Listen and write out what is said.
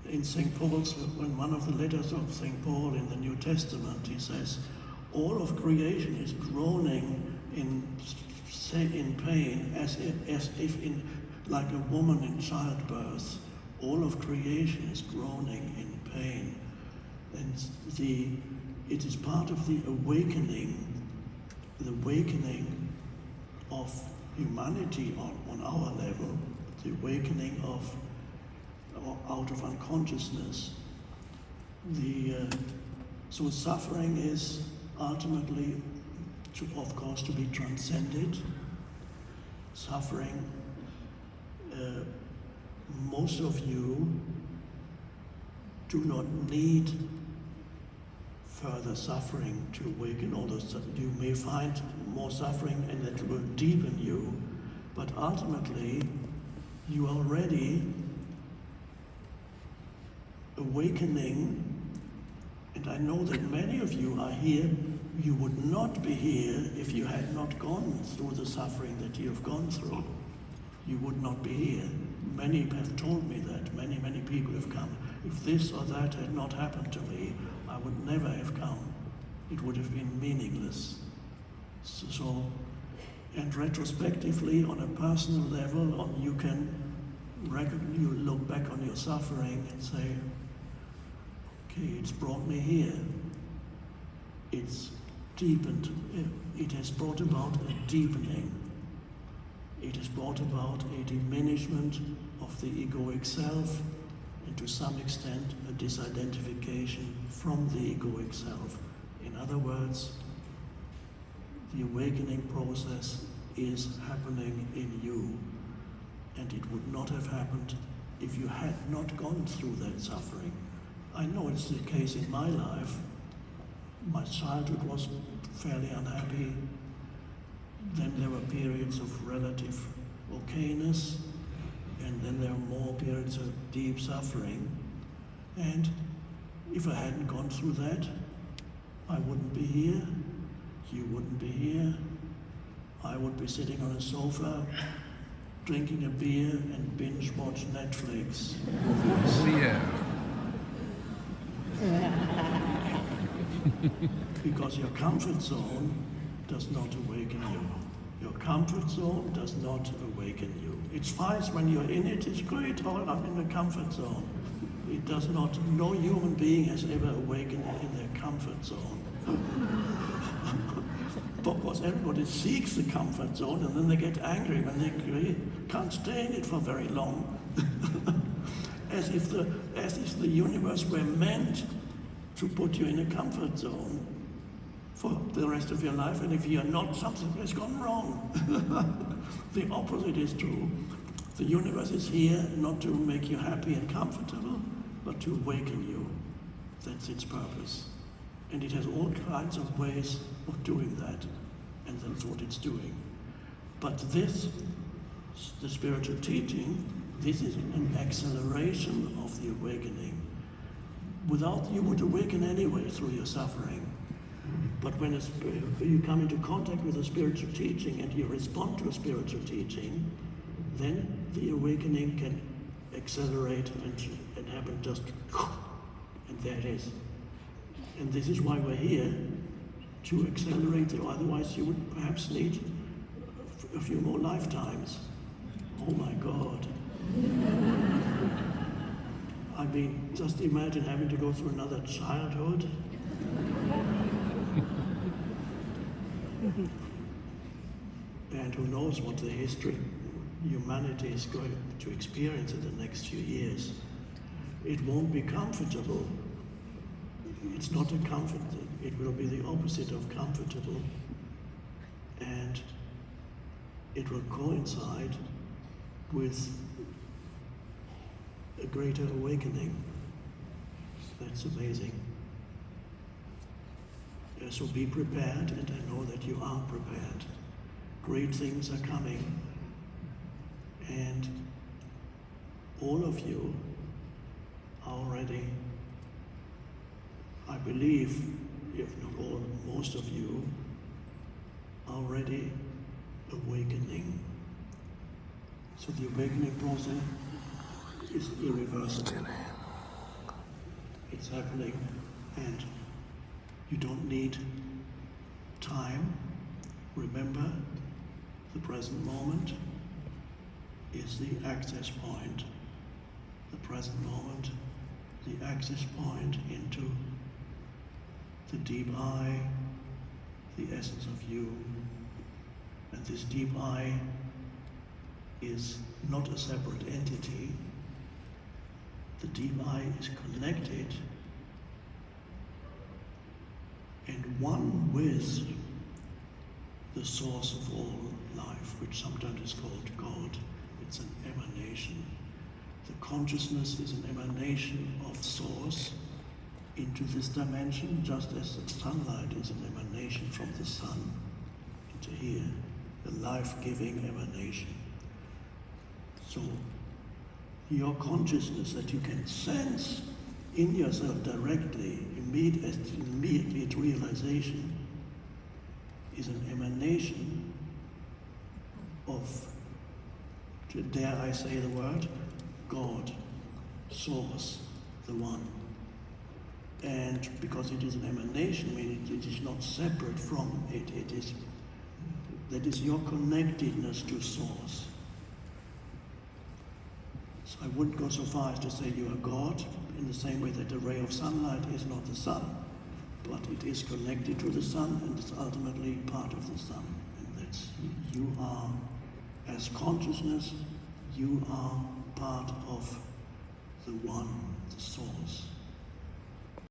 in St. Paul's, in one of the letters of St. Paul in the New Testament, he says, all of creation is groaning in pain, as if in, like a woman in childbirth. All of creation is groaning in pain. And it is part of the awakening of humanity on our level, the awakening out of unconsciousness. So suffering is ultimately, of course, to be transcended. Suffering, most of you do not need further suffering to awaken. Although you may find more suffering and that will deepen you, but ultimately you are already awakening. And I know that many of you are here. You would not be here if you had not gone through the suffering that you have gone through. You would not be here. Many have told me that. Many people have come. If this or that had not happened to me, I would never have come. It would have been meaningless. So, and retrospectively, on a personal level, you look back on your suffering and say, okay, it's brought me here. It's deepened. It has brought about a deepening. It has brought about a diminishment of the egoic self, and to some extent a disidentification from the egoic self. In other words, the awakening process is happening in you, and it would not have happened if you had not gone through that suffering. I know it's the case in my life. My childhood was fairly unhappy. Then there were periods of relative okayness, and then there are more periods of deep suffering. And if I hadn't gone through that, I wouldn't be here, you wouldn't be here. I would be sitting on a sofa, drinking a beer and binge watch Netflix. Yeah. Because your comfort zone does not awaken you. Your comfort zone does not awaken you. It's fine when you're in it, it's great, all I'm in the comfort zone. It does not, no human being has ever awakened in their comfort zone. Because everybody seeks the comfort zone and then they get angry when they can't stay in it for very long. as if the universe were meant to put you in a comfort zone for the rest of your life, and if you're not, something has gone wrong. The opposite is true. The universe is here not to make you happy and comfortable, but to awaken you. That's its purpose. And it has all kinds of ways of doing that, and that's what it's doing. But this, the spiritual teaching, this is an acceleration of the awakening. Without, you would awaken anyway through your suffering. But when you come into contact with a spiritual teaching and you respond to a spiritual teaching, then the awakening can accelerate and happen just, and there it is. And this is why we're here, to accelerate it. Otherwise you would perhaps need a few more lifetimes. Oh my God. I mean, just imagine having to go through another childhood. And who knows what the history humanity is going to experience in the next few years. It won't be comfortable. It's not a comfort. It will be the opposite of comfortable. And it will coincide with a greater awakening. That's amazing. So be prepared, and I know that you are prepared. Great things are coming, and all of you are already, I believe, if not all, most of you are already awakening. So the awakening process is irreversible. is happening, and you don't need time. Remember, the present moment is the access point. The present moment, the access point into the deep I, the essence of you. And this deep I is not a separate entity. The deep I is connected and one with the source of all life, which sometimes is called God. It's an emanation. The consciousness is an emanation of source into this dimension, just as the sunlight is an emanation from the sun into here, the life-giving emanation. So, your consciousness that you can sense in yourself directly, immediate realization, is an emanation of, dare I say the word, God, Source, the One. And because it is an emanation, meaning it is not separate from it, that is your connectedness to Source. So I wouldn't go so far as to say you are God, in the same way that a ray of sunlight is not the sun, but it is connected to the sun and is ultimately part of the sun. And that's, you are, as consciousness, you are part of the One, the Source.